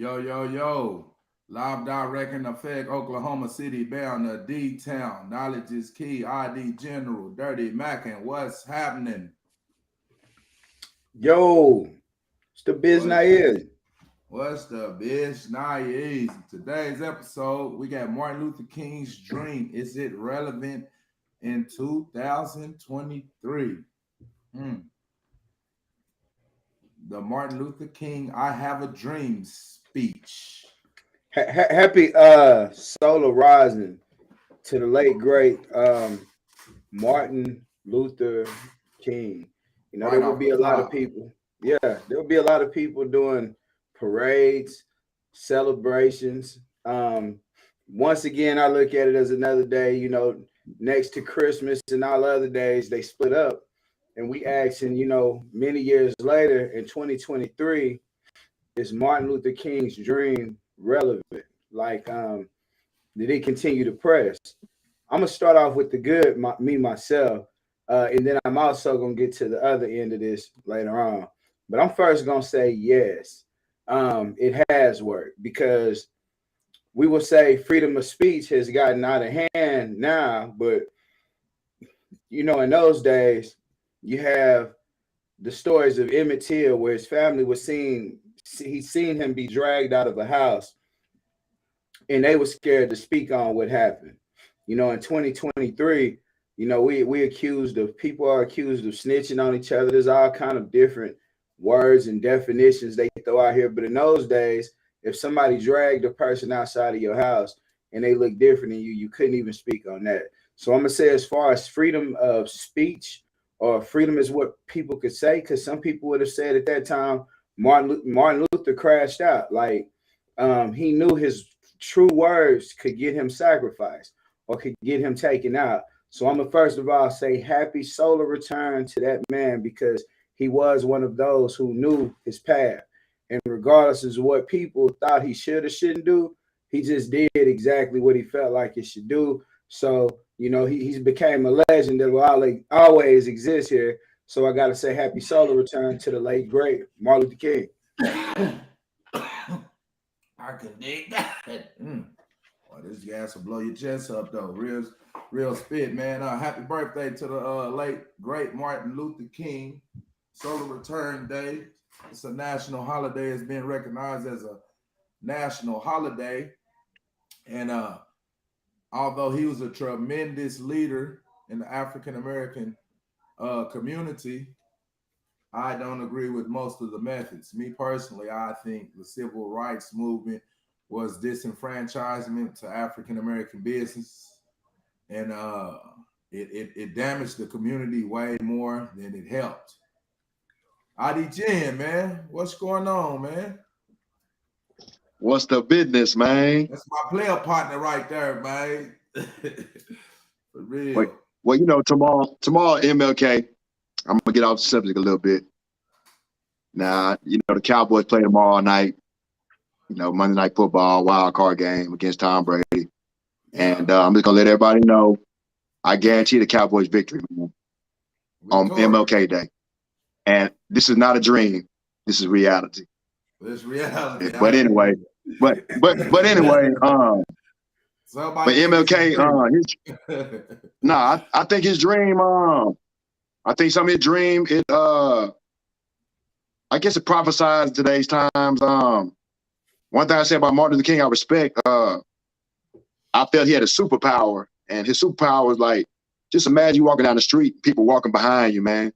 Yo, yo, yo. Live direct in effect, Oklahoma City bound to D-Town. Knowledge is key. ID General, Dirty Mackin. What's happening? Yo, it's the biz What? now is. What's the bitch? Nice. Today's episode, we got Martin Luther King's dream. Is it relevant in 2023? Hmm. The Martin Luther King I Have a Dream speech. Happy solar rising to the late great Martin Luther King. Right There will off be the a lot of top. people. Yeah, there will be a lot of people doing parades, celebrations. Once again, I look at it as another day. Next to Christmas and all other days, they split up, and we asking, many years later in 2023, is Martin Luther King's dream relevant? Like, did he continue to press? I'm gonna start off with the good, me myself, and then I'm also gonna get to the other end of this later on. But I'm first gonna say yes, it has worked because we will say freedom of speech has gotten out of hand now, but in those days, you have the stories of Emmett Till, where his family was he's seen him be dragged out of a house, and they were scared to speak on what happened. In 2023, we accused of people are accused of snitching on each other. There's all kind of different words and definitions they throw out here. But in those days, if somebody dragged a person outside of your house and they look different than you couldn't even speak on that. So I'm gonna say, as far as freedom of speech, or freedom is what people could say, because some people would have said at that time Martin Luther crashed out. Like, he knew his true words could get him sacrificed or could get him taken out. So I'm gonna first of all say happy solar return to that man, because he was one of those who knew his path. And regardless of what people thought he should or shouldn't do, he just did exactly what he felt like he should do. So, he's became a legend that will always exist here. So I gotta say happy solar return to the late great Martin Luther King. I can dig that. Well, this gas will blow your chest up though. Real spit, man. Happy birthday to the late great Martin Luther King. Solar Return Day. It's a national holiday. It's been recognized as a national holiday. And although he was a tremendous leader in the African American community, I don't agree with most of the methods. Me personally, I think the civil rights movement was disenfranchisement to African American business, and it damaged the community way more than it helped. ID Jen, man, what's going on, man? What's the business, man? That's my player partner right there, man. For Wait, real. well, tomorrow MLK. I'm gonna get off the subject a little bit. Now, the Cowboys play tomorrow night. Monday Night Football wild card game against Tom Brady, Yeah, and I'm just gonna let everybody know. I guarantee the Cowboys victory, man, on Victoria. MLK Day. And this is not a dream. This is reality. It's reality. But I anyway, agree. but anyway, but Somebody think it's a MLK, dream. I think his dream, I think some of his dream, I guess it prophesies today's times. One thing I say about Martin Luther King, I respect. I felt he had a superpower, and his superpower was like, just imagine you walking down the street, people walking behind you, man.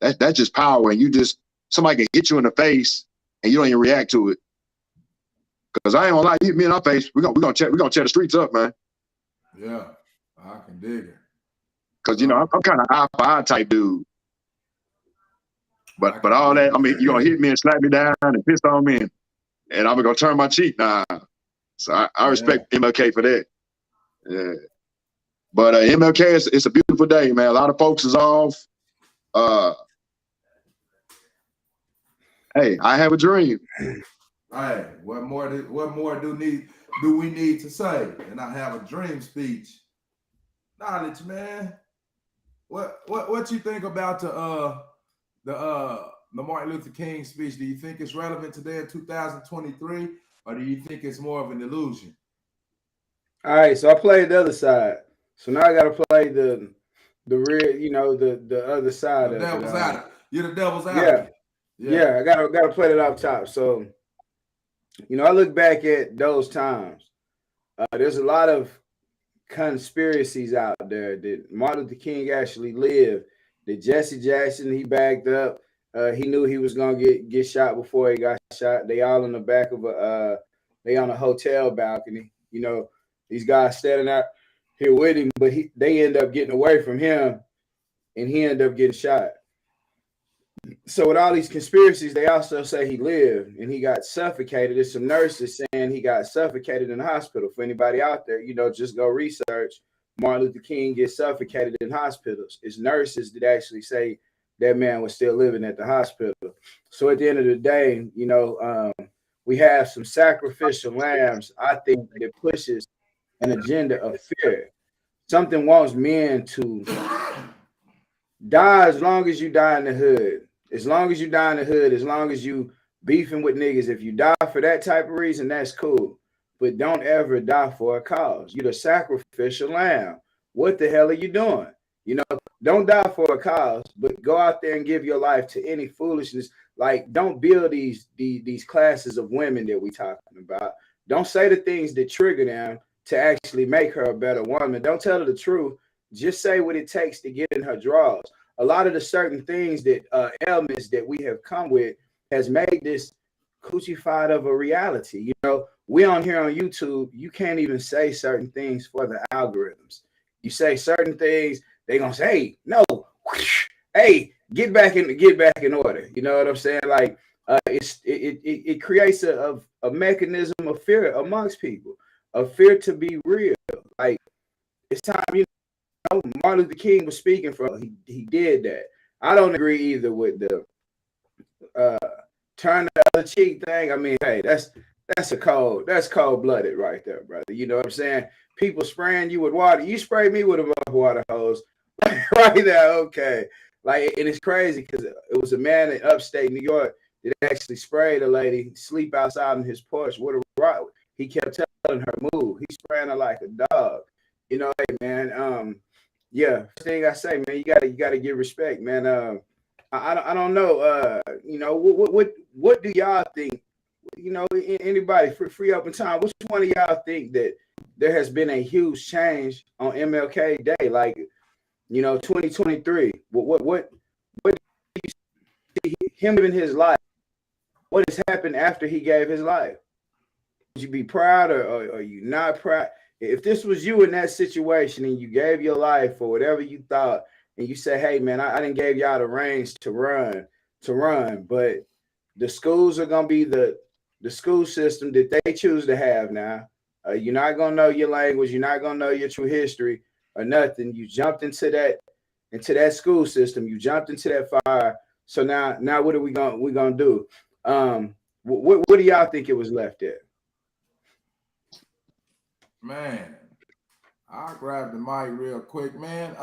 That's just power, and somebody can hit you in the face, and you don't even react to it. Because I ain't gonna lie, you hit me in our face, we're gonna tear the streets up, man. Yeah, I can dig it. Because I'm kind of eye for eye type dude. I But can all dig that, I mean, you're gonna it. hit me and slap me down and piss on me, and I'm gonna turn my cheek. Nah. So I Yeah. respect MLK for that. Yeah. But MLK, it's a beautiful day, man. A lot of folks is off. Hey, I have a dream. Hey, what more do we need to say? And I have a dream speech. Knowledge, man. What you think about the Martin Luther King speech? Do you think it's relevant today in 2023, or do you think it's more of an illusion? All right, so I played the other side. So now I gotta play the real, the other The side of it. devil's advocate. You're the devil's Yeah, advocate. Yeah. yeah, I gotta play it off top. So, I look back at those times. There's a lot of conspiracies out there that Martin Luther King actually lived. That Jesse Jackson he backed up. He knew he was gonna get shot before he got shot. They all in the back of they on a hotel balcony. These guys standing out here with him, but they end up getting away from him, and he ended up getting shot. So with all these conspiracies, they also say he lived and he got suffocated. There's some nurses saying he got suffocated in the hospital. For anybody out there, just go research. Martin Luther King gets suffocated in hospitals. It's nurses that actually say that man was still living at the hospital. So at the end of the day, we have some sacrificial lambs, I think, that pushes an agenda of fear. Something wants men to die as long as you die in the hood. As long as you die in the hood, as long as you beefing with niggas, if you die for that type of reason, that's cool. But don't ever die for a cause. You're the sacrificial lamb. What the hell are you doing? Don't die for a cause, but go out there and give your life to any foolishness. Like, don't build these classes of women that we talking about. Don't say the things that trigger them to actually make her a better woman. Don't tell her the truth. Just say what it takes to get in her drawers. A lot of the certain things that elements that we have come with has made this coochified of a reality. We on here on YouTube, you can't even say certain things for the algorithms. You say certain things, they gonna say, hey, no, hey, get back in order. You know what I'm saying? Like it creates a mechanism of fear amongst people, a fear to be real. Like it's time, Martin Luther King was speaking for. He did that. I don't agree either with the turn the other cheek thing. I mean, hey, that's cold blooded right there, brother. You know what I'm saying? People spraying you with water. You spray me with a water hose right there. Okay, like, and it's crazy because it was a man in upstate New York that actually sprayed a lady sleep outside on his porch with a rock. He kept telling her move. He's spraying her like a dog. Hey man, yeah, first thing I say, man, you gotta give respect, man. I don't know, what do y'all think? Anybody free up in time, which one of y'all think that there has been a huge change on MLK Day, like 2023? What do you see him living his life? What has happened after he gave his life? Would you be proud or are you not proud? If this was you in that situation and you gave your life for whatever you thought, and you say, hey man, I didn't gave y'all the reins to run, but the schools are gonna be the school system that they choose to have now. You're not gonna know your language, you're not gonna know your true history or nothing. You jumped into that school system, you jumped into that fire. So now what are we gonna do? What do y'all think it was left at? Man, I'll grab the mic real quick, man.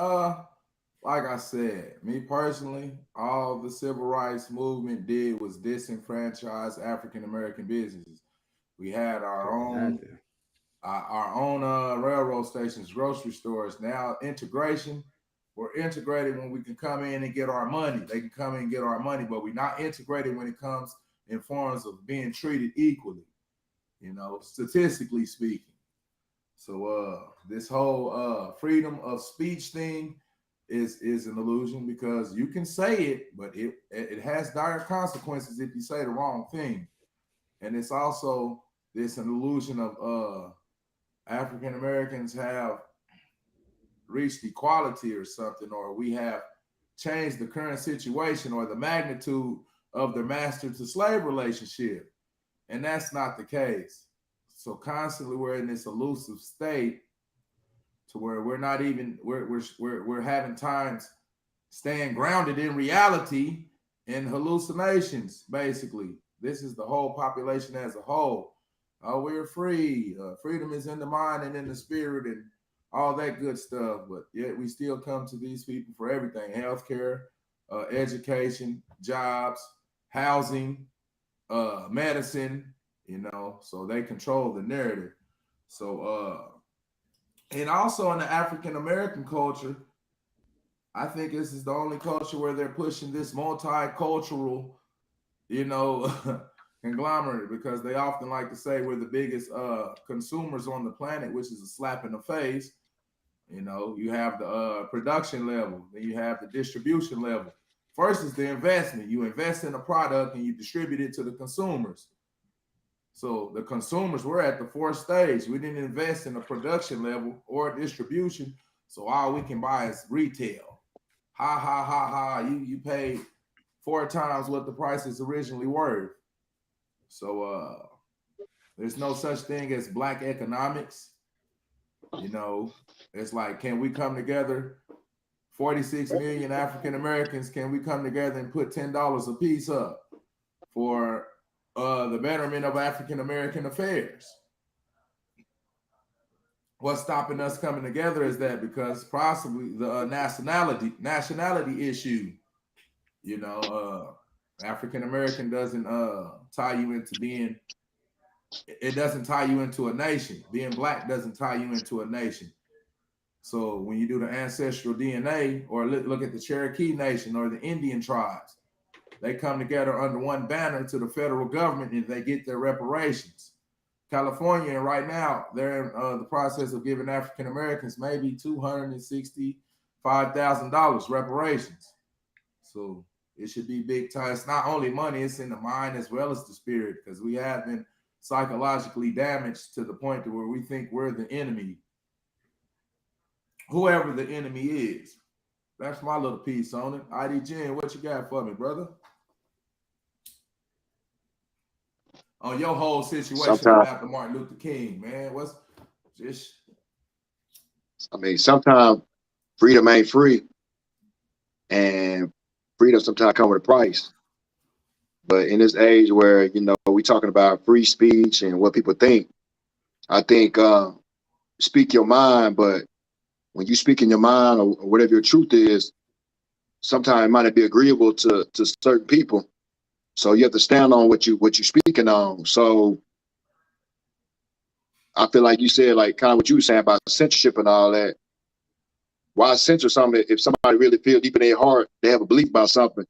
Like I said, me personally, all the civil rights movement did was disenfranchise African American businesses. We had our own railroad stations, grocery stores. Now integration, we're integrated when we can come in and get our money. They can come in and get our money, but we're not integrated when it comes in forms of being treated equally, statistically speaking. So this whole freedom of speech thing is an illusion because you can say it, but it has dire consequences if you say the wrong thing. And it's also this an illusion of African Americans have reached equality or something, or we have changed the current situation or the magnitude of the master to slave relationship. And that's not the case. So constantly we're in this elusive state to where we're not even we're having times staying grounded in reality and hallucinations. Basically, this is the whole population as a whole. Oh, we're free. Freedom is in the mind and in the spirit and all that good stuff. But yet we still come to these people for everything: healthcare, education, jobs, housing, medicine. you know, so they control the narrative. So and also in the African American culture, I think this is the only culture where they're pushing this multicultural, you know, conglomerate, because they often like to say we're the biggest consumers on the planet, which is a slap in the face. You know, you have the production level, then you have the distribution level. First is the investment. You invest in a product and you distribute it to the consumers. So the consumers, we're at the fourth stage. We didn't invest in a production level or distribution. So all we can buy is retail. Ha ha ha ha. You paid 4 times what the price is originally worth. So there's no such thing as black economics. You know, it's like, can we come together? 46 million African Americans, can we come together and put $10 a piece up for the betterment of African American affairs? What's stopping us coming together is that because possibly the nationality issue, you know, African American doesn't tie you into being, it doesn't tie you into a nation. Being black doesn't tie you into a nation. So when you do the ancestral DNA or look at the Cherokee Nation or the Indian tribes, they come together under one banner to the federal government and they get their reparations. California, right now, they're in the process of giving African Americans maybe $265,000 reparations. So it should be big time. It's not only money, it's in the mind as well as the spirit, because we have been psychologically damaged to the point to where we think we're the enemy, whoever the enemy is. That's my little piece on it. ID Jen, what you got for me, brother? On your whole situation Sometimes, after Martin Luther King, man. What's just I mean, sometimes freedom ain't free, and freedom sometimes come with a price. But in this age where, you know, we talking about free speech and what people think, I think speak your mind, but when you speak in your mind or whatever your truth is, sometimes it might not be agreeable to certain people. So you have to stand on what you're speaking on. So I feel like you said, like kind of what you were saying about censorship and all that. Why censor something if somebody really feels deep in their heart, they have a belief about something,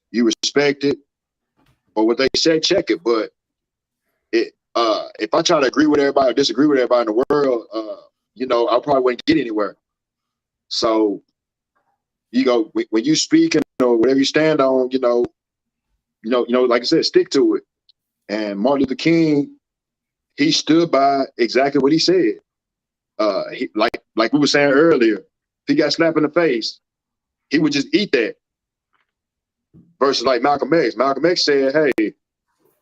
you respect it, or what they say, check it. But if I try to agree with everybody or disagree with everybody in the world, you know, I probably wouldn't get anywhere. So you go when you speak and, you know, whatever you stand on, like I said, stick to it. And Martin Luther King, he stood by exactly what he said. Like we were saying earlier, if he got slapped in the face, he would just eat that. Versus like Malcolm X. Malcolm X said, "Hey,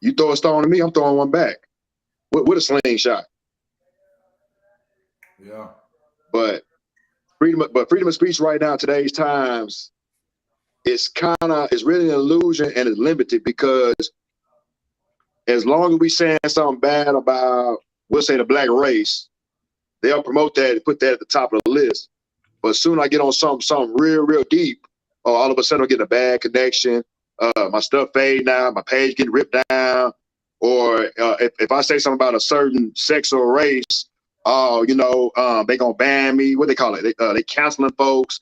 you throw a stone at me, I'm throwing one back with a slingshot." yeah. But freedom of speech right now, today's times, it's really an illusion and it's limited, because as long as we saying something bad about, we'll say, the black race, they'll promote that and put that at the top of the list. But soon I get on something real deep, or all of a sudden I get a bad connection. My stuff fade now, my page getting ripped down, or if I say something about a certain sex or race, they gonna ban me. What they call it? They canceling folks,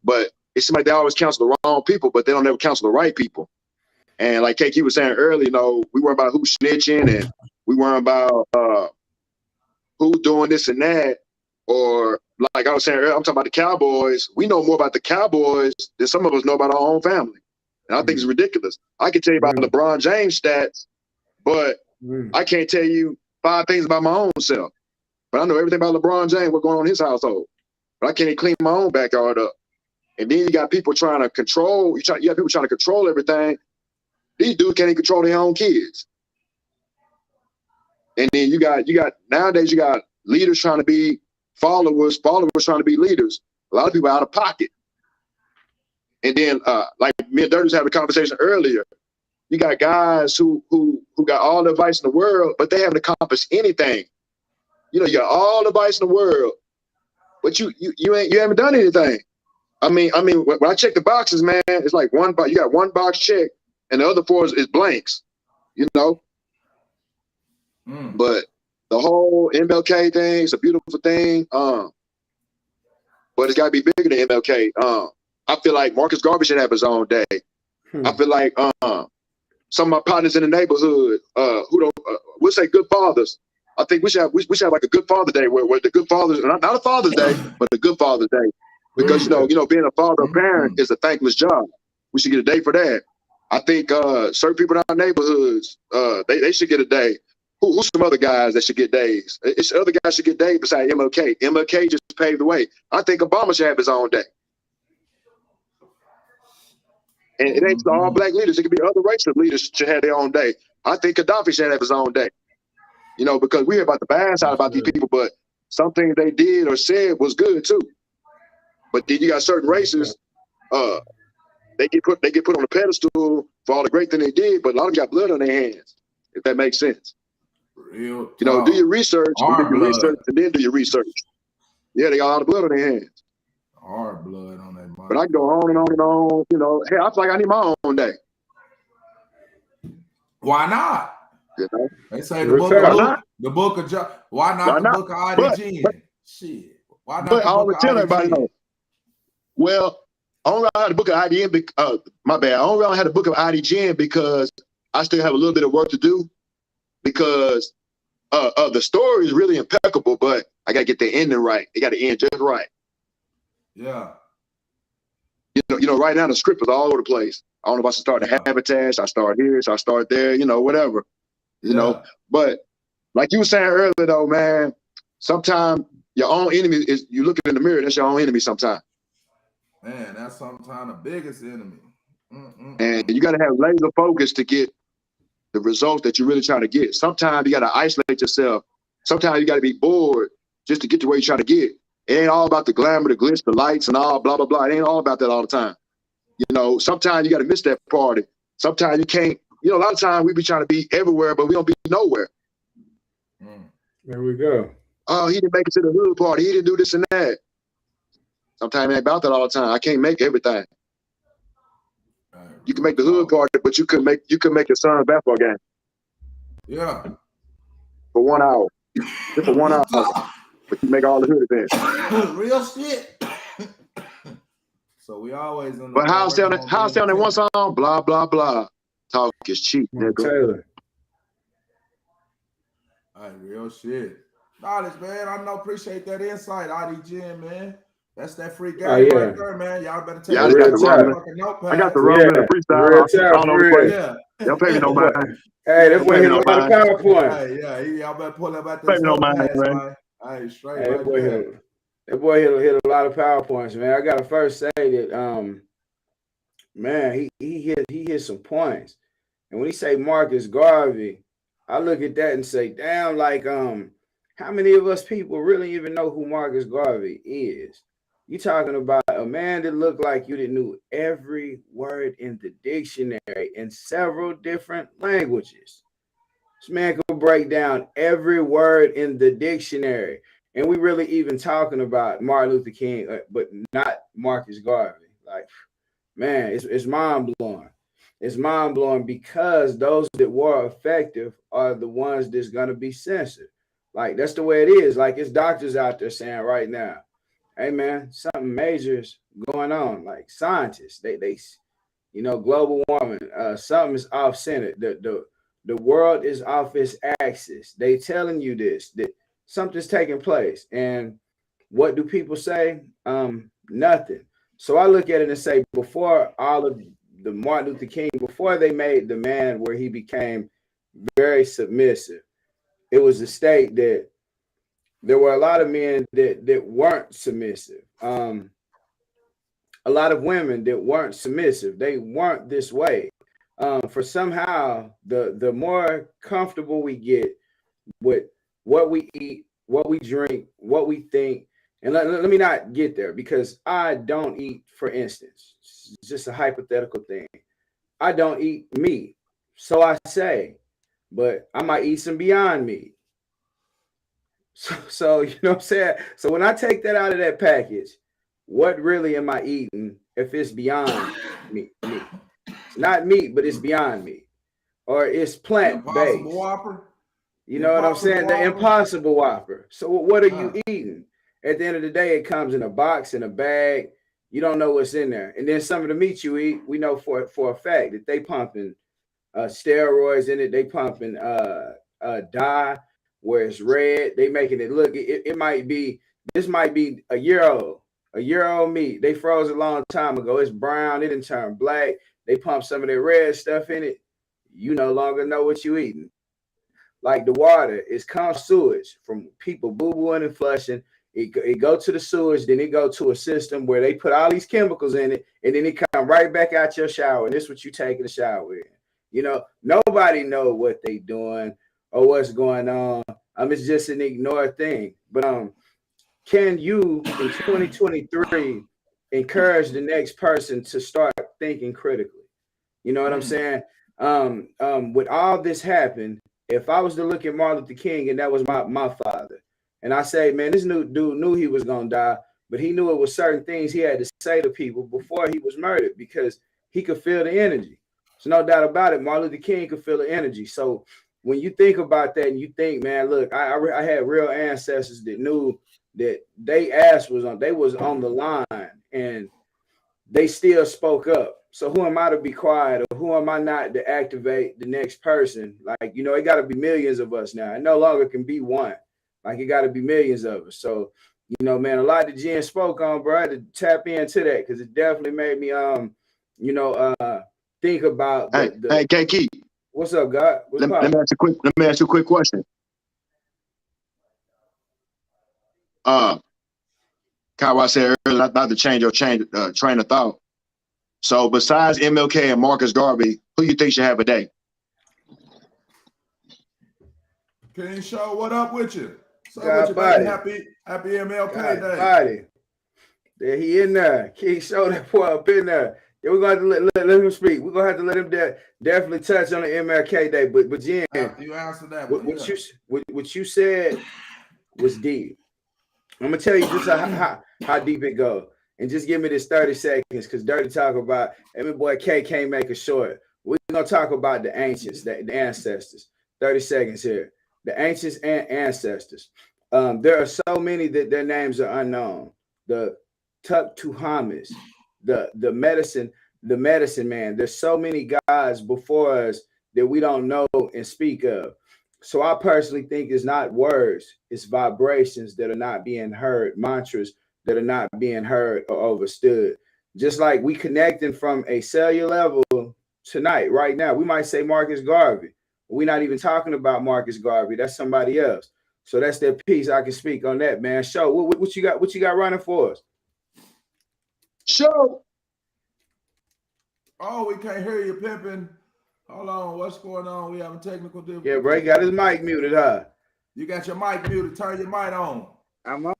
but it seems like they always cancel the wrong people, but they don't ever cancel the right people. And like KK was saying earlier, we weren't about who snitching, and we weren't about who doing this and that. Or like I was saying earlier, I'm talking about the Cowboys. We know more about the Cowboys than some of us know about our own family. And I think it's ridiculous. I can tell you about LeBron James stats, but I can't tell you 5 things about my own self. But I know everything about LeBron James, what's going on in his household. But I can't even clean my own backyard up. And then you got people trying to control, you have people trying to control everything. These dudes can't even control their own kids. And then you got nowadays you got leaders trying to be followers trying to be leaders. A lot of people are out of pocket. And then like me and Dirty was having a conversation earlier, you got guys who got all the advice in the world, but they haven't accomplished anything. You got all the advice in the world, but you haven't done anything. I mean, when I check the boxes, man, it's like you got one box checked and the other 4 is blanks, But the whole MLK thing is a beautiful thing. But it's got to be bigger than MLK. I feel like Marcus Garvey should have his own day. I feel like some of my partners in the neighborhood who don't, we'll say good fathers. I think we should have like a good father day where the good fathers, not a Father's Day, but a good Father's Day. Because, you know, being a father or parent is a thankless job. We should get a day for that. I think certain people in our neighborhoods, they should get a day. Who's some other guys that should get days? It's other guys should get days besides MLK. MLK just paved the way. I think Obama should have his own day. And it ain't all black leaders. It could be other racial leaders should have their own day. I think Gaddafi should have his own day. You know, because we hear about the bad side about these people, but something they did or said was good too. But then you got certain races, they get put on a pedestal for all the great thing they did, but a lot of them got blood on their hands, if that makes sense. Real talk. You know, do your research, and then do your research. Yeah, they got a lot of blood on their hands. Hard blood on that mind. But I can go on and on and on. You know, hey, I feel like I need my own day. Why not? You know? They say the book of Luke, the book of John. Why not the book of IDG? Shit. Why not? But I always tell everybody, no. Well, I only had the book of IDN. My bad. I only had the book of IDGN because I still have a little bit of work to do. Because the story is really impeccable, but I gotta get the ending right. It got to end just right. Yeah. You know, right now the script is all over the place. I don't know if I should start the habitat, I start here, so I start there, you know, whatever. You know, but like you were saying earlier though, man, sometimes your own enemy is, you look in the mirror, that's your own enemy sometimes. Man, that's sometimes the biggest enemy. And you got to have laser focus to get the results that you're really trying to get. Sometimes you got to isolate yourself. Sometimes you got to be bored just to get to where you're trying to get. It ain't all about the glamour, the glitz, the lights, and all blah, blah, blah. It ain't all about that all the time. You know, sometimes you got to miss that party. Sometimes you can't. You know, a lot of times we be trying to be everywhere, but we don't be nowhere. There we go. Oh, he didn't make it to the hood party. He didn't do this and that. Sometimes it ain't about that all the time. I can't make everything. You can make the hood party, but you could make your son's basketball game. Yeah. For 1 hour. Just for 1 hour. But you make all the hood events. Real shit. So we always in the But how's sounding one song? Blah, blah, blah. Talk is cheap, nigga. Taylor. All right, real shit. Knowledge, man. I know, appreciate that insight, IDG, man. That's that free game right there, man. Y'all better take I got the rum and the freestyle. Yeah. Y'all pay me no mind. Hey, that boy hit a lot of PowerPoint. Hey, yeah, y'all better pull up at this notepad, man. Hey, straight right there. That boy hit a lot of PowerPoints, man. I gotta first say that man, he hit some points. And when he say Marcus Garvey, I look at that and say, damn, like how many of us people really even know who Marcus Garvey is? You talking about a man that looked like you that knew every word in the dictionary in several different languages. This man could break down every word in the dictionary. And we really even talking about Martin Luther King, but not Marcus Garvey. Like, man, it's mind-blowing. It's mind-blowing because those that were effective are the ones that's going to be censored. Like, that's the way it is. Like, it's doctors out there saying right now, hey, man, something major is going on. Like, scientists, they you know, global warming, something is off-centered. The world is off its axis. They telling you this, that something's taking place. And what do people say? Nothing. So I look at it and say, before all of the Martin Luther King, before they made the man where he became very submissive, it was a state that there were a lot of men that weren't submissive. A lot of women that weren't submissive. They weren't this way. For somehow, the more comfortable we get with what we eat, what we drink, what we think, and let me not get there because I don't eat, for instance, it's just a hypothetical thing. I don't eat meat, so I say, but I might eat some Beyond Meat. So you know what I'm saying? So when I take that out of that package, what really am I eating if it's beyond meat? It's not meat, but it's beyond meat. Or it's plant-based. Whopper? You know what I'm saying? The Impossible Whopper. So what are you eating? At the end of the day, it comes in a box, in a bag. You don't know what's in there. And then some of the meat you eat, we know for a fact that they pumping steroids in it. They pumping dye where it's red. They making it look. It might be. This might be a year old meat. They froze a long time ago. It's brown. It didn't turn black. They pump some of their red stuff in it. You no longer know what you eating. Like the water is comes sewage from people boo-booing and flushing. It go to the sewage, then it go to a system where they put all these chemicals in it, and then it come right back out your shower. And this is what you take in the shower in. You know, nobody know what they doing or what's going on. It's just an ignored thing. But can you in 2023 encourage the next person to start thinking critically? You know what I'm saying? With all this happened, if I was to look at Martin Luther King and that was my father, and I say, man, this new dude knew he was gonna die, but he knew it was certain things he had to say to people before he was murdered because he could feel the energy. So no doubt about it, Martin Luther King could feel the energy. So when you think about that and you think, man, look, I had real ancestors that knew that they ass was on the line and they still spoke up. So who am I to be quiet, or who am I not to activate the next person? Like, you know, it got to be millions of us now. It no longer can be one. Like, it got to be millions of us. So, you know, man, a lot that Jen spoke on, bro, I had to tap into that because it definitely made me, think about. Hey, KK. What's up, God? Let me ask you a quick question. Kyle said earlier, not to change your train of thought. So besides MLK and Marcus Garvey, who you think should have a day? King Show, what up with you? Happy MLK Day. Body. There he in there. King Show that boy up in there. Yeah, we're going to let him speak. We're going to have to let him definitely touch on the MLK Day. But Jen, you answered that. What you said was deep. I'm going to tell you just how deep it goes. And just give me this 30 seconds because Dirty talk about, and my boy K can't make it short. We're going to talk about the ancients, the ancestors. 30 seconds here. The ancients and ancestors. There are so many that their names are unknown. The Tuktuhamis, the medicine man. There's so many gods before us that we don't know and speak of. So I personally think it's not words, it's vibrations that are not being heard, mantras that are not being heard or understood. Just like we connecting from a cellular level tonight, right now, we might say Marcus Garvey. We're not even talking about Marcus Garvey. That's somebody else. So that's their piece. I can speak on that, man. Show what you got. What you got running for us? Show. Oh, we can't hear you, pimping. Hold on, what's going on? We having technical difficulties. Yeah, bro, he got his mic muted, huh? You got your mic muted. Turn your mic on. I'm on.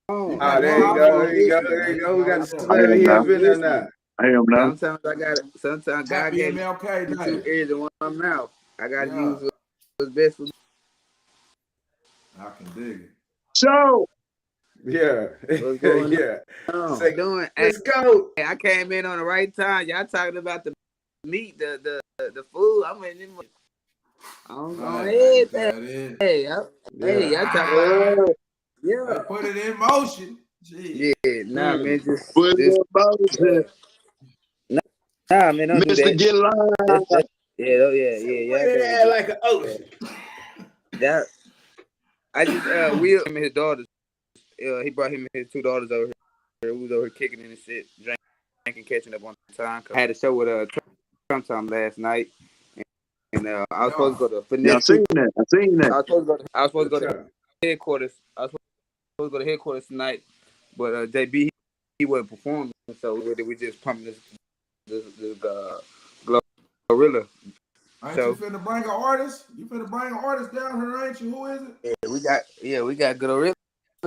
There you go. We got the celebrity up in there now. I am now. Sometimes God gave me two ears and one mouth. I got to use what's best for me. I can dig it. Show. Yeah. What's going on? Doing? Let's go. Hey, I came in on the right time. Y'all talking about the meat, the food. I'm in them. I'm going ahead. Hey, y'all talking about I put it in motion. Jeez. Yeah, man, just put it in motion. Man, don't do that. Get live. Yeah. Like an ocean. That I just Will him and his daughters. He brought him and his two daughters over here. We was over here kicking in and shit, drinking, catching up on time. I had a show with Trump Time last night, and I was supposed to go to finesse. I seen that. I was supposed to go to headquarters. I was supposed to go to headquarters tonight, but JB he wasn't performing, so we just pumping this gorilla. Ain't you finna bring an artist? You finna bring an artist down here, ain't you? Who is it? We got gorilla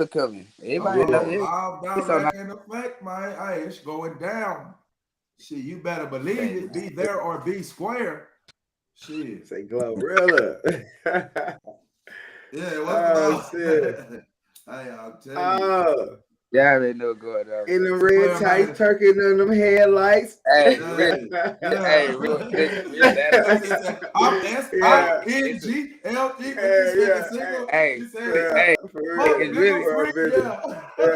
coming. Everybody knows. Back in effect, man. Hey, it's going down. Shit, you better believe it. Be there or be square. Shit. Say Glorilla. Yeah, what's shit. Hey, I'll tell you. Yeah, I already know going on. In the So red play tights, about turkey in them headlights. Hey, Yeah. really? Yeah. Hey, real, listen, real that. I'm Yeah. SINGLG. What you Yeah, say? yeah. The single? Hey, You said, Yeah, hey, for fuck real. it's really, nigga For free. a minute. Yeah.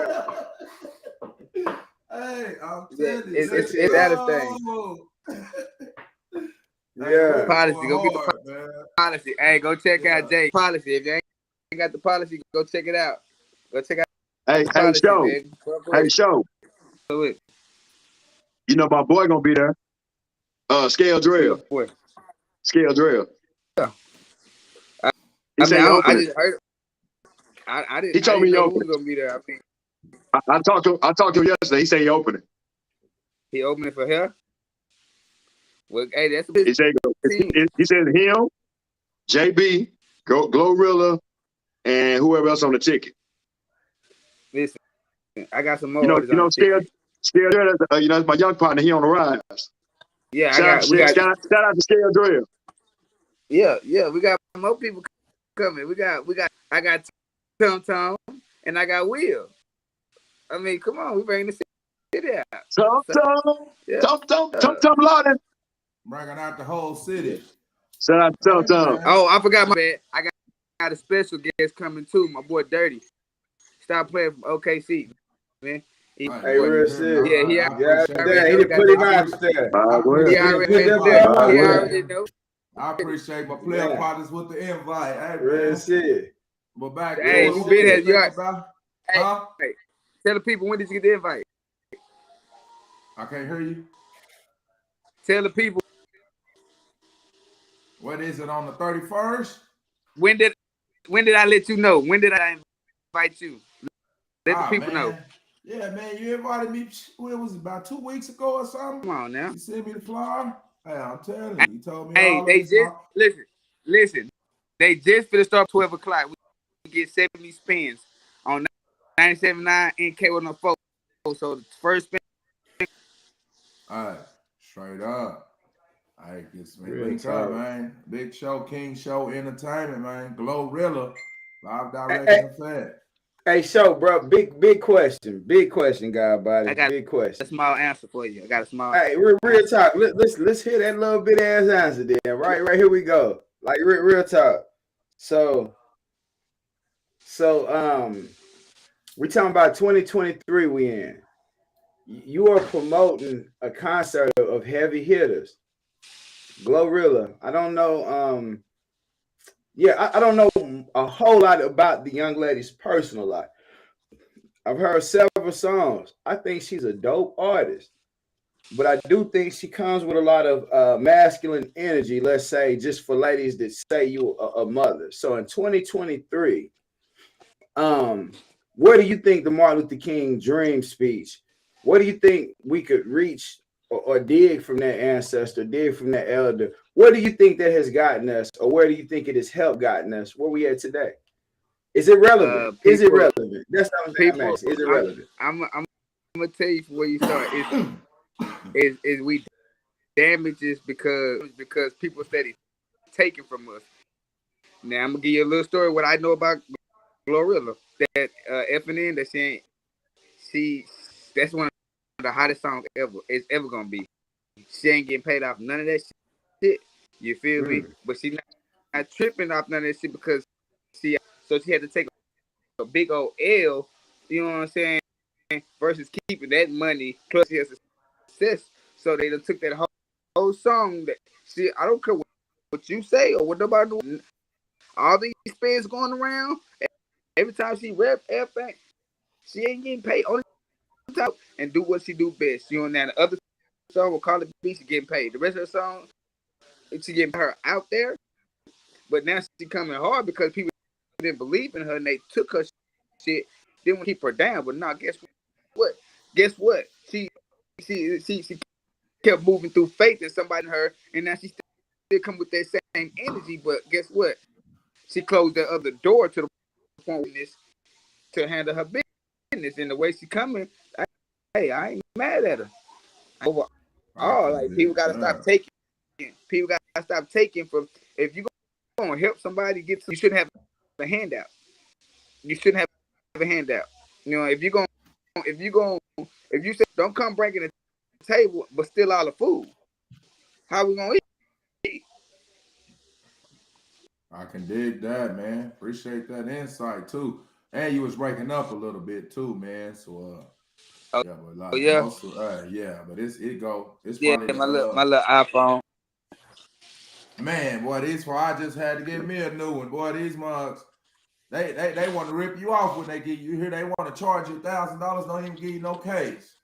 Yeah. Hey, I'm telling you, It's, let's it's that a thing. go. Hey, yeah. Rick Policy, going go get the hard, man. policy. Hey, go check Yeah. out Jay policy. If you ain't got the policy, go check it out. Go check out Hey, the hey, policy, show. man. Fuck Hey, with show. it. You know my boy gonna be there. Scale Real Drill. boy. Scale Drill. Yeah. He I mean, said he I opening. just heard. I He told me didn't he know who was opening. gonna be there. I mean, I talked to him yesterday. He said he opening. he opening for her. Well, hey, that's a big He said team. he said him, JB, Glorilla, and whoever else on the ticket. Listen, I got some more artists You on know, the ticket. Scale Drill. That's my young partner. He on the rise. Yeah, Shout out to Scale Drill. yeah, we got more people coming. I got Tom Tom and I got Will. I mean, come on, we bring the city out. Yeah. Tom Lawden. Bringing out the whole city. Shout out to Hey, Tom. man. Oh, I forgot my bad. I got a special guest coming too. My boy Dirty. Stop playing from OKC, man. Hey, real shit. Yeah, he Yeah, appreciate already damn, he know. done Got put him that. out there. My word. He appreciate already Put the them know. invite. boy He out word. already know. I appreciate my player Yeah. partners with the invite. Hey, Real man. shit. But back Hey, to you what been we here. speaking about. Hey, Huh? hey, tell the people when did you get the invite? I can't hear you. Tell the people What is it on the 31st? when did I let you know? When did I invite you? Let the people know. Man. Yeah, man, you invited me. It was about 2 weeks ago or something. Come on now. You sent me the flyer. Hey, I'm telling you. You told me Hey, all they this. just listen. They just finna start 12 o'clock. We get 70 spins on 97.9 and K104. So the first spin. All right, straight up. I guess we Real link up, talk. man. Big show, King Show Entertainment, man. Glorilla, live Hey, direction effect. hey, show, bro. Big question. Big question, God body. I got Big a question. small answer for you. I got a small Hey, real talk. Let's hear that little bit ass answer then. Right here we go. Like real talk. So we talking about 2023 we in. You are promoting a concert of heavy hitters. Glorilla. I don't know. I don't know a whole lot about the young lady's personal life. I've heard several songs. I think she's a dope artist. But I do think she comes with a lot of masculine energy, let's say, just for ladies that say you a mother. So in 2023, where do you think the Martin Luther King dream speech, what do you think we could reach or dig from that ancestor, dig from that elder? Where do you think that has gotten us, or where do you think it has helped gotten us where we at today? Is it relevant? Is it relevant? That's what I'm saying. I'm asking. Is it relevant? I'm gonna tell you where you start. Is we damages because people said it's taken from us. Now I'm gonna give you a little story what I know about Glorilla. That FNN that she that's one of the hottest songs ever. It's ever gonna be. She ain't getting paid off none of that shit. You feel me? But she not tripping off none of that shit because she had to take a big old L. You know what I'm saying? Versus keeping that money plus she has success. So they done took that whole song that I don't care what you say or what nobody do. All these spins going around. Every time she rap everything, she ain't getting paid. Only time and do what she do best. You know, and the other song will call it B, she getting paid. The rest of the song, she getting her out there. But now she coming hard because people didn't believe in her and they took her shit. Didn't want to keep her down. But now guess what? Guess what? She kept moving through faith in somebody in her, and now she still come with that same energy. But guess what? She closed that other door to the point to handle her business. And the way she coming, I ain't mad at her. Overall, like people gotta stop taking. People gotta stop taking from. If you gonna help somebody get, you shouldn't have a handout. You shouldn't have a handout. You know, if you're gonna if you say don't come breaking the table, but steal all the food, how we gonna eat? I can dig that, man. Appreciate that insight too. And you was breaking up a little bit too, man. So Oh, yeah, but oh like yeah, most of yeah, but it's yeah, probably my little iPhone. man, boy, these why I just had to get me a new one. Boy, these mugs, they want to rip you off when they get you here. They want to charge you $1,000, don't even give you no case.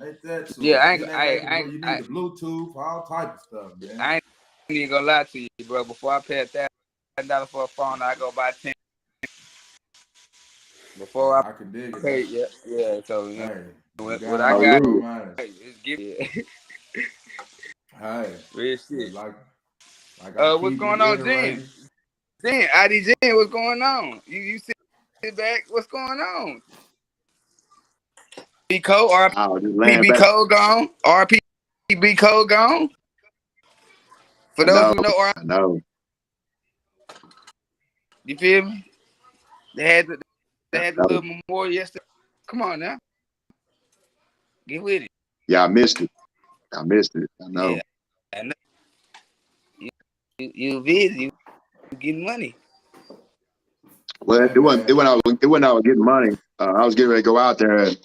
Ain't that Yeah, so? Then they make it where you need the Bluetooth, all type of stuff, man. I ain't even gonna lie to you, bro. Before I pay $1,000 for a phone, I go buy 10. Before Hey, I I can dig it. pay, yeah. So Hey, you what got I all got, your Hallelujah. manners. is give it. Hey, Real but shit. like I What's keep going on, Jen? reiterating. ID Jen, what's going on? You sit back. What's going on? B Code, I was just laying RPB back. Code gone. RPB Code gone. For I those know. who know, I know. you feel me? They had the I little know. memorial yesterday. Come on now, get with it. Yeah, I missed it. I missed it. I know. Yeah, I know. You busy. You getting money. Well, Hey, man. it wasn't I was getting money. I was getting ready to go out there. And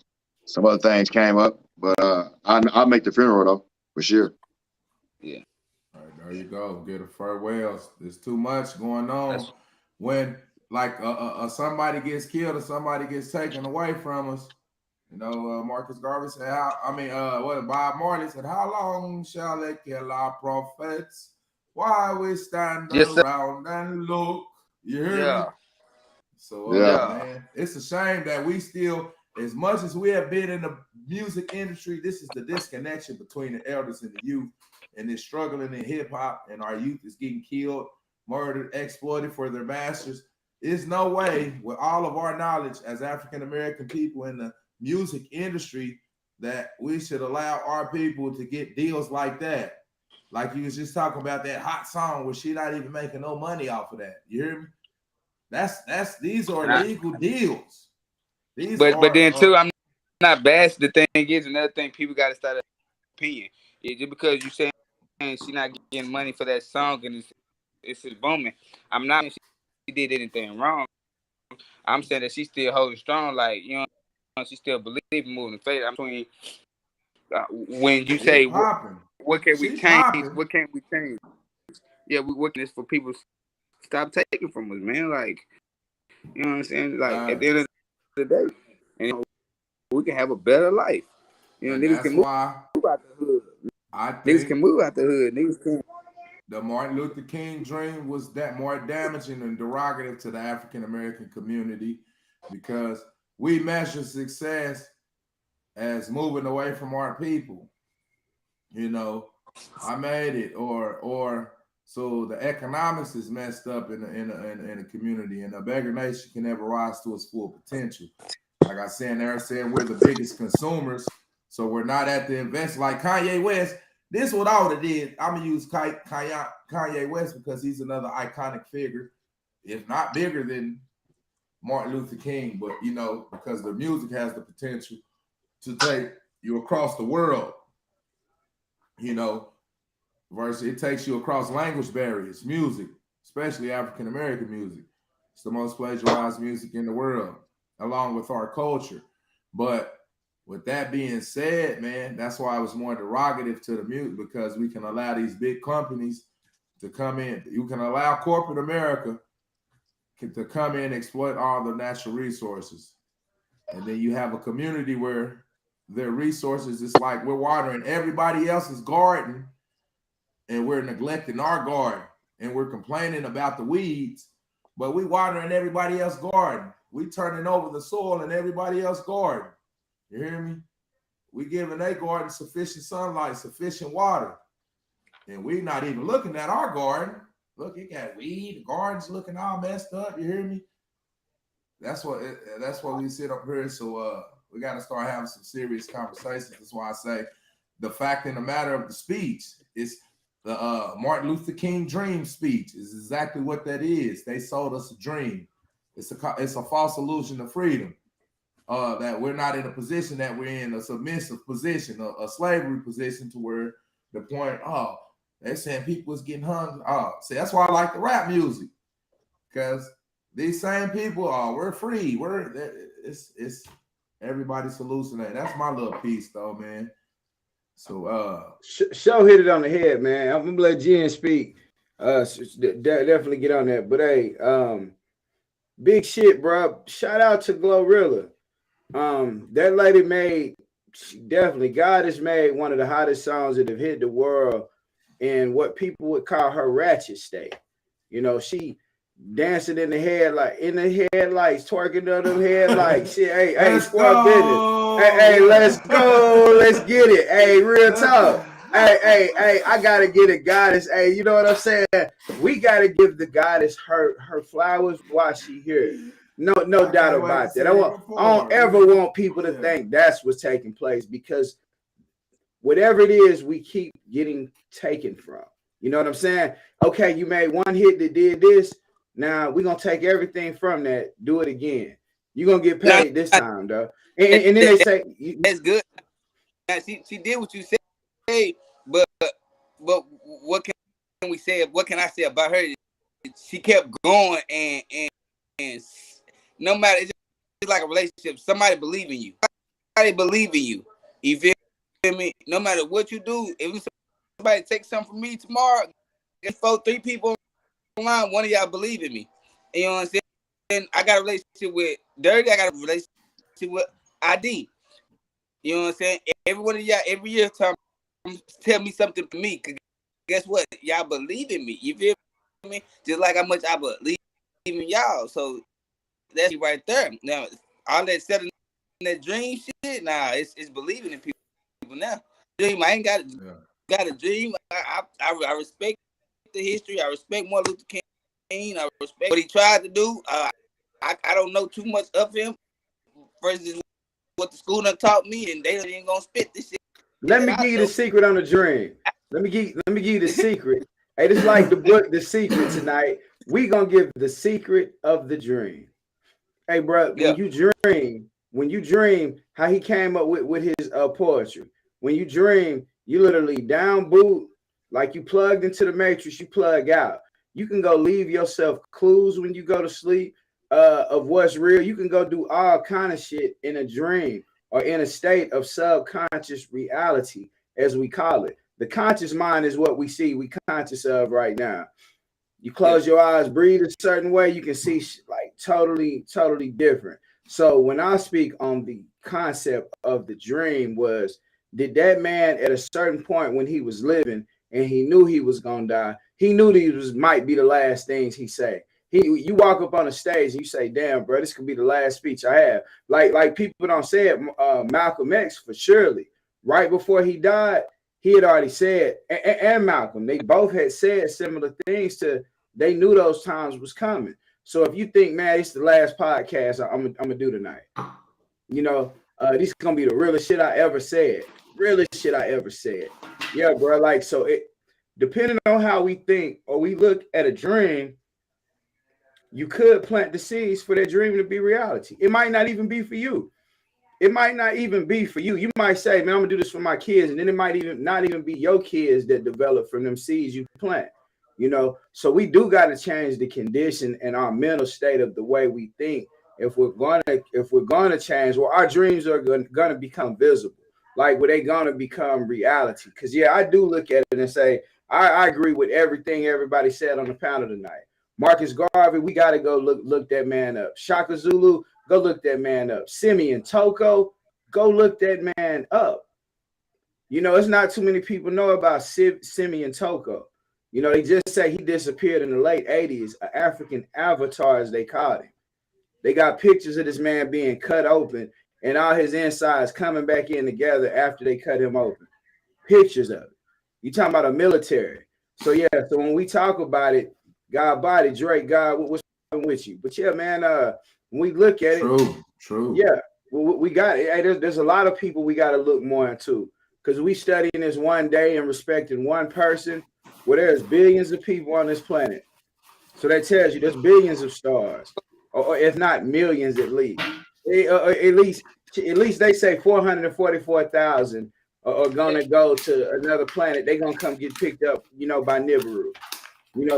some other things came up, but I'll make the funeral though for sure. Yeah, All right, there you go. Get a farewell. There's too much going on that's when like somebody gets killed or somebody gets taken away from us. You know, Marcus Garvey said, what Bob Marley said, how long shall they kill our prophets? Why we stand yes, sir. around and look? You hear me? Yeah, So, Yeah. yeah. man, it's a shame that we still, as much as we have been in the music industry, this is the disconnection between the elders and the youth, and they're struggling in hip hop, and our youth is getting killed, murdered, exploited for their masters. There's no way, with all of our knowledge as African American people in the music industry, that we should allow our people to get deals like that. Like you was just talking about that hot song where she not even making no money off of that. You hear me? These are legal deals. These But are then too, I'm not bashing. The thing is, another thing people got to start opinion. Yeah, just because you saying she not getting money for that song and it's booming, I'm not saying she did anything wrong. I'm saying that she's still holding strong. Like she still believes in moving faith. I'm saying when you she say popping. what can we She change? popping. What can we change? Yeah, we working this for people to stop taking from us, man. Like you know what I'm saying? Like at the end of the day, and we can have a better life. And Niggas that's can move why out the hood. I Niggas think can move out the hood. Niggas can. the Martin Luther King dream was that more damaging and derogative to the African American community because we measure success as moving away from our people. You know, I made it, or so the economics is messed up in a community, and a beggar nation can never rise to its full potential. Like I said, they're saying we're the biggest consumers, so we're not at the invest. Like Kanye West, this is what I would have did. I'm gonna use Kanye West because he's another iconic figure, if not bigger than Martin Luther King, but you know, because the music has the potential to take you across the world. You know, versus it takes you across language barriers, music, especially African American music. It's the most plagiarized music in the world, along with our culture. But with that being said, man, that's why I was more derogative to the music because we can allow these big companies to come in. You can allow corporate America to come in and exploit all the natural resources. And then you have a community where their resources, it's like we're watering everybody else's garden and we're neglecting our garden and we're complaining about the weeds, but we watering everybody else's garden. We turning over the soil in everybody else's garden. You hear me? We giving their garden sufficient sunlight, sufficient water. And we not even looking at our garden. Look, it got weed, the garden's looking all messed up. You hear me? That's what we sit up here. So we got to start having some serious conversations. That's why I say the fact in the matter of the speech is the Martin Luther King dream speech is exactly what that is. They sold us a dream. It's a false illusion of freedom. that we're not in a position that we're in a submissive position, a slavery position, to where the point, they're saying people is getting hung. See, that's why I like the rap music, because these same people, we're free. It's everybody's hallucinating. That's my little piece, though, man. So, Show hit it on the head, man. I'm gonna let Jen speak. Definitely get on that. But hey, big shit, bro. Shout out to Glorilla. That lady made, definitely, God has made one of the hottest songs that have hit the world in what people would call her ratchet state. You know, she dancing in the headlights, twerking on them headlights. Shit, hey, squad business. Hey, let's go, let's get it. Hey, real talk. Hey, I gotta get a goddess. Hey, you know what I'm saying? We gotta give the goddess her flowers while she here. No doubt about that. I don't ever want people to think that's what's taking place, because whatever it is, we keep getting taken from. You know what I'm saying? Okay, you made one hit that did this. Now we're gonna take everything from that, do it again. You're gonna get paid this time, though. And then they say that's good. Now, she did what you said, but what can we say? What can I say about her? She kept going, and no matter, it's just like a relationship. Somebody believe in you. Somebody believe in you. You feel me? No matter what you do, if somebody takes something from me tomorrow, get 3 people online, one of y'all believe in me. And you know what I'm saying? And I got a relationship with Dirty. I got a relationship with ID. You know what I'm saying? Every one of y'all, every year, tell me something for me. Cause guess what? Y'all believe in me. You feel me? Just like how much I believe in y'all. So that's right there. Now, all that selling that dream shit, it's believing in people now. Dream, I ain't got a dream. I respect the history. I respect Martin Luther King. I respect what he tried to do. I don't know too much of him versus what the school done taught me, and they ain't gonna spit this shit. Let me give you the secret on the dream. Let me give you the secret. Hey, this is like the book, The Secret, tonight. We gonna give the secret of the dream. Hey, bro, when you dream, how he came up with his poetry. When you dream, you literally down boot, like you plugged into the matrix, you plug out. You can go leave yourself clues when you go to sleep of what's real. You can go do all kind of shit in a dream or in a state of subconscious reality, as we call it. The conscious mind is what we see, we conscious of right now. You close your eyes, breathe a certain way, you can see like totally different. So when I speak on the concept of the dream, was did that man at a certain point when he was living and he knew he was gonna die, he knew these might be the last things he say. You walk up on a stage and you say, damn, bro, this could be the last speech I have. Like people don't say it, Malcolm X, for surely, right before he died, he had already said, and Malcolm, they both had said similar things to, they knew those times was coming. So if you think, man, it's the last podcast I'm gonna do tonight, you know, this is gonna be the realest shit I ever said. Realest shit I ever said. Yeah, bro. Like, so it, depending on how we think or we look at a dream, you could plant the seeds for that dream to be reality. It might not even be for you. It might not even be for you. You might say, man, I'm gonna do this for my kids, and then it might even not even be your kids that develop from them seeds you plant. You know, so we do got to change the condition and our mental state of the way we think. If we're gonna change, well, our dreams are gonna become visible. Like, were they gonna become reality? Because yeah, I do look at it and say I agree with everything everybody said on the panel tonight. Marcus Garvey, we got to go look that man up. Shaka Zulu, go look that man up. Simeon Toko, go look that man up. You know, it's not too many people know about Simeon Toko. You know, they just say he disappeared in the late 80s, an African avatar, as they called him. They got pictures of this man being cut open and all his insides coming back in together after they cut him open. Pictures of it. You talking about a military. So yeah, so when we talk about it, God body, Drake, God, what's with you? But yeah, man, when we look at it, true. Yeah, we got it. Hey, there's a lot of people we got to look more into, because we studying this one day and respecting one person. Well, there's billions of people on this planet. So that tells you there's billions of stars, or if not millions at least. At least they say 444,000 are gonna go to another planet. They're gonna come get picked up, by Nibiru.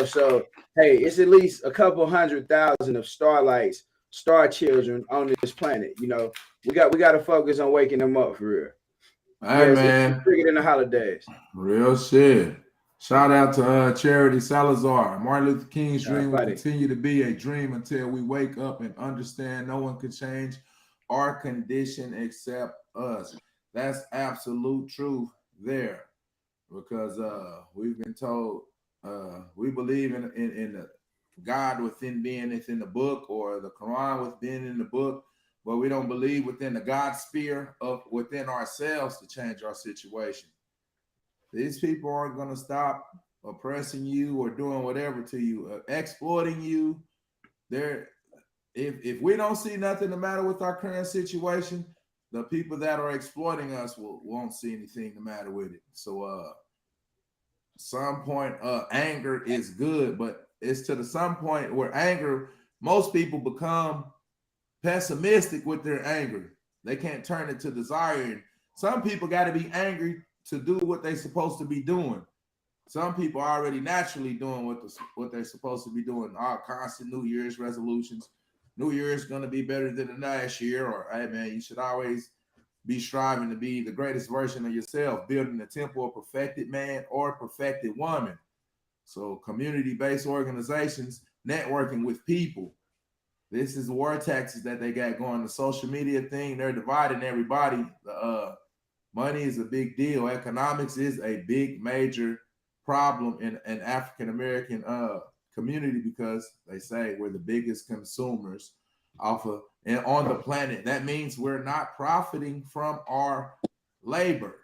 So hey, it's at least a couple 100,000 of starlights, star children on this planet. We got to focus on waking them up for real. Hey, It's man, bigger than the holidays. real shit. Shout out to Charity Salazar. Martin Luther King's dream will buddy. continue to be a dream until we wake up and understand no one can change our condition except us. That's absolute truth there, because we've been told we believe in the God within being within the book, or the Quran within in the book, but we don't believe within the God sphere of within ourselves to change our situation. These people aren't going to stop oppressing you or doing whatever to you, exploiting you. If we don't see nothing the matter with our current situation, the people that are exploiting us won't see anything the matter with it. So some point anger is good, but it's to some point where anger, most people become pessimistic with their anger. They can't turn it to desire. And some people got to be angry to do what they're supposed to be doing. Some people are already naturally doing what they're supposed to be doing. Our constant New Year's resolutions. New Year's going to be better than the last year. Or, hey, man, you should always be striving to be the greatest version of yourself, building the temple of perfected man or perfected woman. So community-based organizations, networking with people. This is the war taxes that they got going. The social media thing, they're dividing everybody. Money is a big deal. Economics is a big, major problem in an African-American community, because they say we're the biggest consumers on the planet. That means we're not profiting from our labor.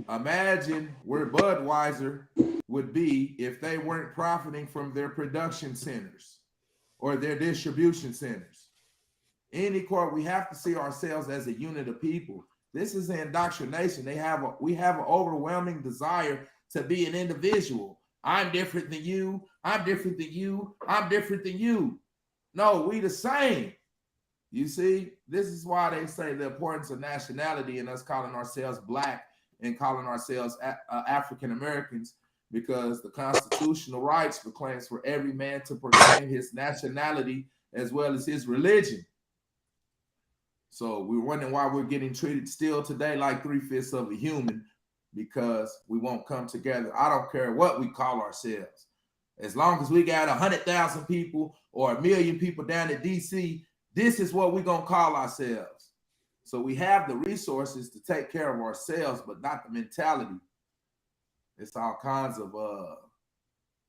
Imagine where Budweiser would be if they weren't profiting from their production centers or their distribution centers. Any court, we have to see ourselves as a unit of people. This is indoctrination. We have an overwhelming desire to be an individual. I'm different than you. I'm different than you. I'm different than you. No, we the same. You see, this is why they say the importance of nationality and us calling ourselves Black and calling ourselves African Americans, because the constitutional rights proclaims for every man to proclaim his nationality as well as his religion. So we're wondering why we're getting treated still today like 3/5 of a human, because we won't come together. I don't care what we call ourselves. As long as we got 100,000 people or 1 million people down in DC, this is what we're going to call ourselves. So we have the resources to take care of ourselves, but not the mentality. It's all kinds of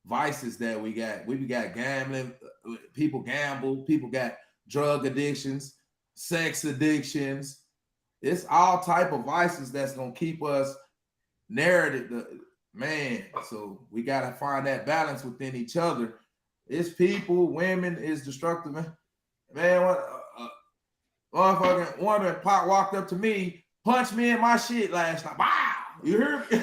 vices that we got. We got gambling. People gamble. People got drug addictions, sex addictions. It's all type of vices that's going to keep us narrative, man. So we got to find that within each other. It's people, women, is destructive. Man, what motherfucking woman walked up to me, punched me in my shit last night. Wow, you heard me?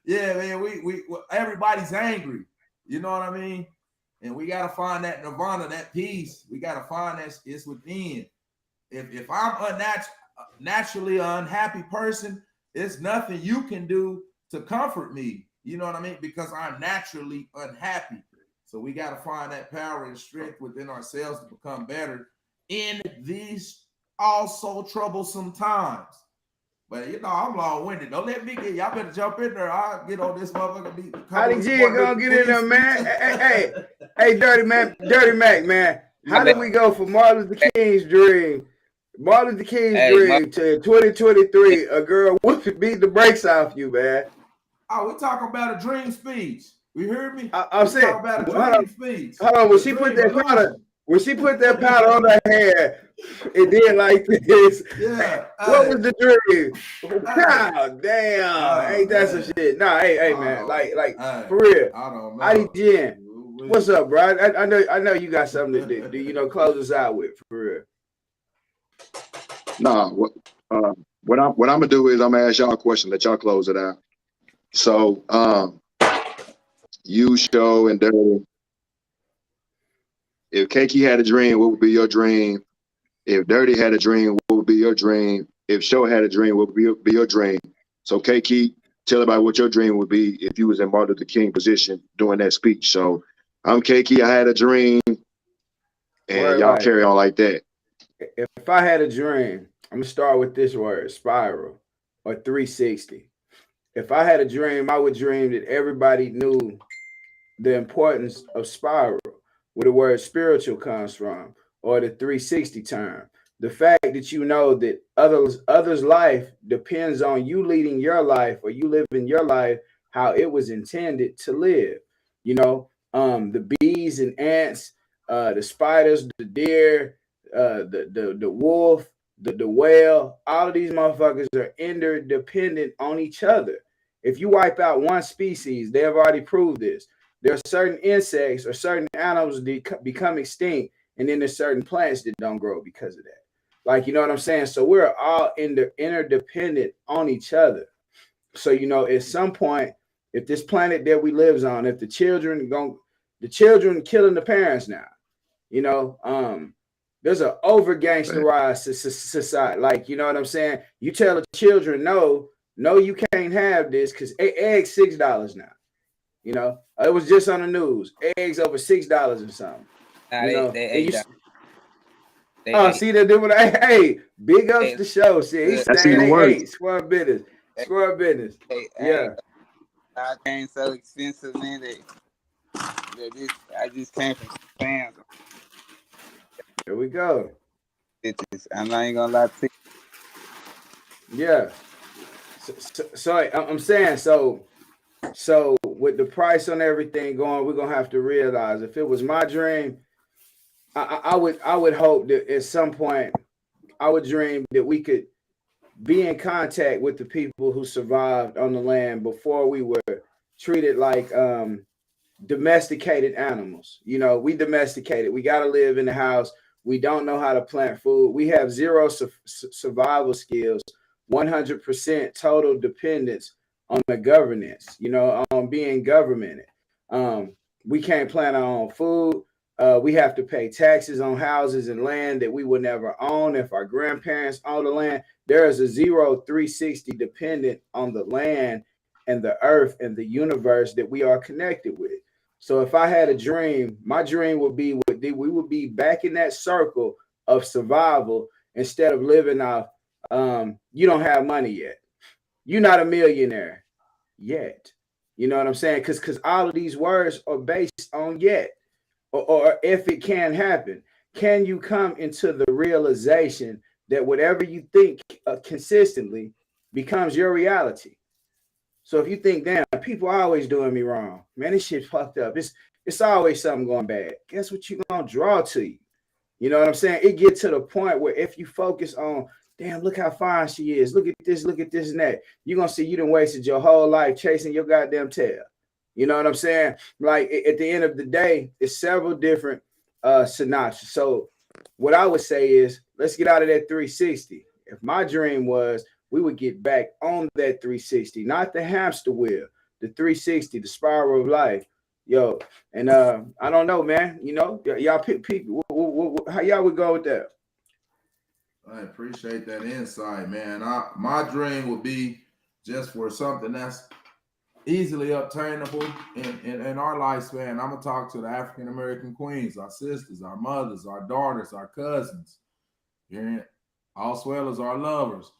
Yeah, man, we everybody's angry. You know what I mean? And we got to find that nirvana, that peace. We got to find that it's within. If I'm naturally an unhappy person, it's nothing you can do to comfort me. You know what I mean? Because I'm naturally unhappy. So we got to find that power and strength within ourselves to become better in these also troublesome times. But I'm long-winded. Don't let me get y'all better jump in there. I'll get on this motherfucker. How did you gonna get in there, man? Hey, Dirty Mac, man. How did we go from Martin Luther King's dream? Martin Luther King's dream to 2023, a girl beat the brakes off you, man. Oh, we talking about a dream speech. You heard me? I'm saying about a dream speech. Hold on, when she put that powder on her hair, it did like this. Yeah. What was the dream? God damn, ain't that some shit? Nah, hey, man, like for real. I don't know. IDGN, what's up, bro? I know you got something to do. Close us out with, for real. Nah, what I'm gonna do is I'm gonna ask y'all a question. Let y'all close it out. So, you, Show, and Dirty, If Keiki had a dream, what would be your dream? If Dirty had a dream, what would be your dream? If Show had a dream, what would be your dream? So Keiki, tell about what your dream would be if you was in Martin Luther King position doing that speech. So I'm Keiki, I had a dream, and y'all Right. carry on like that. If I had a dream, I'm gonna start with this word, spiral or 360. If I had a dream, I would dream that everybody knew the importance of spiral, where the word spiritual comes from, or the 360 term. The fact that you know that others' life depends on you leading your life or you living your life how it was intended to live. You know, the bees and ants, the spiders, the deer, the wolf, the whale, all of these motherfuckers are interdependent on each other. If you wipe out one species, they have already proved this. There are certain insects or certain animals that become extinct, and then there's certain plants that don't grow because of that. Like, you know what I'm saying? So we're all interdependent on each other. So, you know, at some point, if this planet that we lives on, if the children killing the parents now, you know, there's an over gangsterized society. Like, you know what I'm saying? You tell the children, no, you can't have this because eggs $6 now. You know, it was just on the news. Eggs over $6 or something. Nah, you know, they see that dude. Hey, big ups to show. See, he's That's staying even at worse. 8. Square business. Square business. Yeah. I came so expensive, man. I just came from Spam. Here we go. I'm not even gonna lie to you. Yeah. So I'm saying so with the price on everything going, we're gonna have to realize if it was my dream, I would hope that at some point I would dream that we could be in contact with the people who survived on the land before we were treated like domesticated animals. You know, we domesticated. We got to live in the house. We don't know how to plant food. We have zero survival skills, 100% total dependence on the governance, you know, on being governmented. We can't plant our own food. We have to pay taxes on houses and land that we would never own if our grandparents owned the land. There is a 360 dependent on the land and the earth and the universe that we are connected with. So if I had a dream, my dream would be we would be back in that circle of survival instead of living off you don't have money yet. You're not a millionaire yet. You know what I'm saying? Because all of these words are based on yet. Or if it can happen, can you come into the realization that whatever you think consistently becomes your reality? So if you think, damn, people are always doing me wrong, man, this shit's fucked up. It's always something going bad. Guess what you're gonna draw to you? You know what I'm saying? It gets to the point where if you focus on, damn, look how fine she is. Look at this, and that. You're gonna see you done wasted your whole life chasing your goddamn tail. You know what I'm saying? Like at the end of the day, it's several different synopses. So what I would say is let's get out of that 360. If my dream was we would get back on that 360, not the hamster wheel, the 360, the spiral of life. Yo, and I don't know, man. You know, y'all pick people. How y'all would go with that? I appreciate that insight, man. My dream would be just for something that's easily obtainable in our lifespan. I'm gonna talk to the African American queens, our sisters, our mothers, our daughters, our cousins, and as well as our lovers.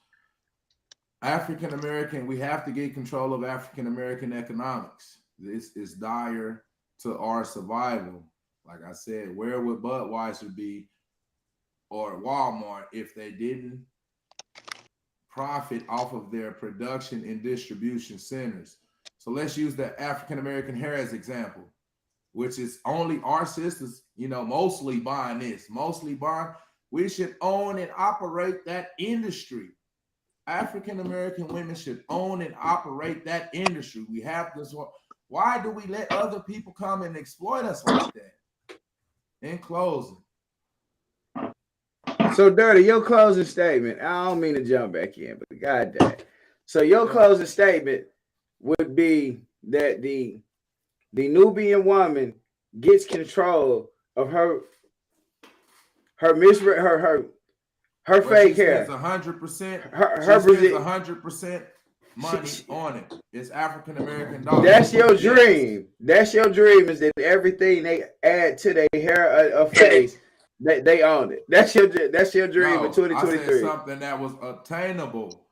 African American, we have to get control of African American economics. This is dire to our survival. Like I said, where would Budweiser be or Walmart if they didn't profit off of their production and distribution centers? So let's use the African American hair as example, which is only our sisters, you know, mostly buying this, mostly buying. We should own and operate that industry. African American women should own and operate that industry. We have this one. Why do we let other people come and exploit us like that? In closing. So Dirty, your closing statement. I don't mean to jump back in, but goddamn. So your closing statement would be that the Nubian woman gets control of her her misread her fake hair. 100%. Her She spends Brazil. 100% money on it. It's African American dollars. That's your Yes. dream. That's your dream, is that everything they add to their hair or face, they own it. That's your dream No, in 2023. I said something that was obtainable.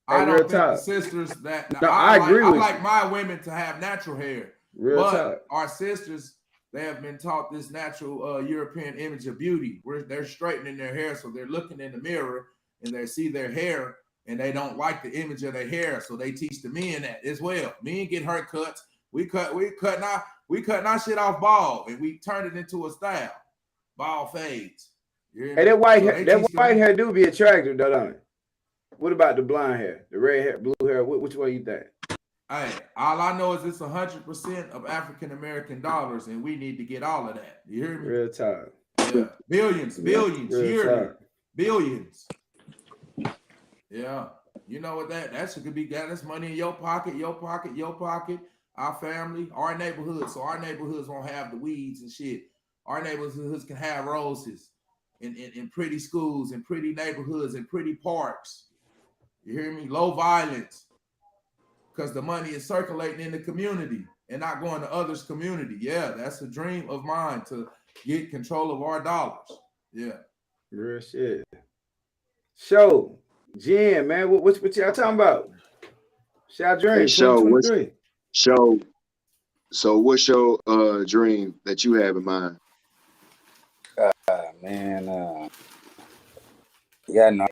Hey, I real don't think the talk. sisters that No, I agree with like you. my women to have natural hair. Real But talk. our sisters, they have been taught this natural European image of beauty, where they're straightening their hair, so they're looking in the mirror and they see their hair and they don't like the image of their hair, so they teach the men that as well. Men get haircuts. We cutting our shit off bald, and we turn it into a style. Bald fades. Hey, that white hair do be attractive, though, don't it? What about the blonde hair, the red hair, blue hair? Which one you think? Hey, all I know is it's 100% of African American dollars, and we need to get all of that. You hear me? Real talk. Yeah, billions, yearly, talk. billions. Yeah, you know what that should be. That's money in your pocket, your pocket, your pocket. Our family, our neighborhood. So our neighborhoods won't have the weeds and shit. Our neighborhoods can have roses in pretty schools and pretty neighborhoods and pretty parks. You hear me? Low violence. Because the money is circulating in the community and not going to others' community. Yeah, that's a dream of mine, to get control of our dollars. Yeah. Real shit. So, Jen, man, what y'all talking about? Shall dream Hey, 2023. So what's your dream that you have in mind? Man, yeah, no.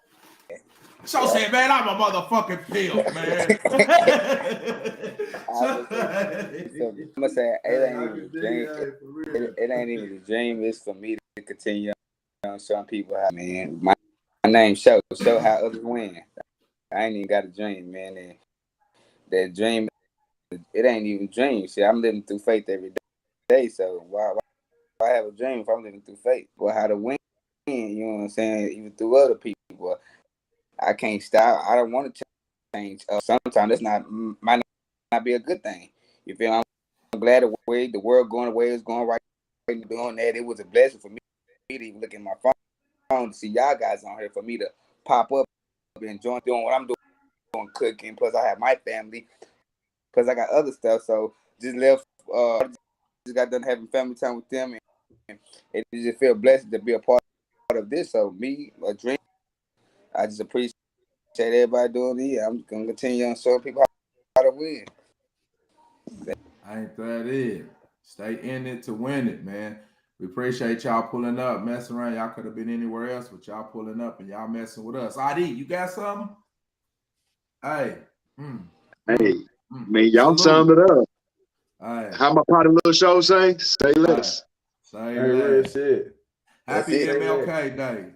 So said, man, I'm a motherfucking pimp, man. I'm gonna say it ain't even a dream. It ain't even a dream. It's for me to continue on showing people how, man. My name show how others win. I ain't even got a dream, man. And that dream, it ain't even a dream. See, I'm living through faith every day. So why have a dream if I'm living through faith? Well, how to win, you know what I'm saying? Even through other people. I can't stop. I don't want to change. Sometimes that's might not be a good thing. You feel? I'm glad the way the world going the way it's going right. Doing that, it was a blessing for me to even look at my phone to see y'all guys on here, for me to pop up and enjoy doing what I'm doing, cooking. Plus, I have my family. Plus, I got other stuff. So just left. Just got done having family time with them, and it just feel blessed to be a part of this. So me, a dream. I just appreciate everybody doing it. I'm gonna continue on showing people how to win. Ain't that it? Stay in it to win it, man. We appreciate y'all pulling up, messing around. Y'all could have been anywhere else, but y'all pulling up and y'all messing with us. ID, you got something? Hey. Hey, man, y'all summed it up. Hey. How my part of little show say? Say less. Say Real less. shit. Happy MLK Day.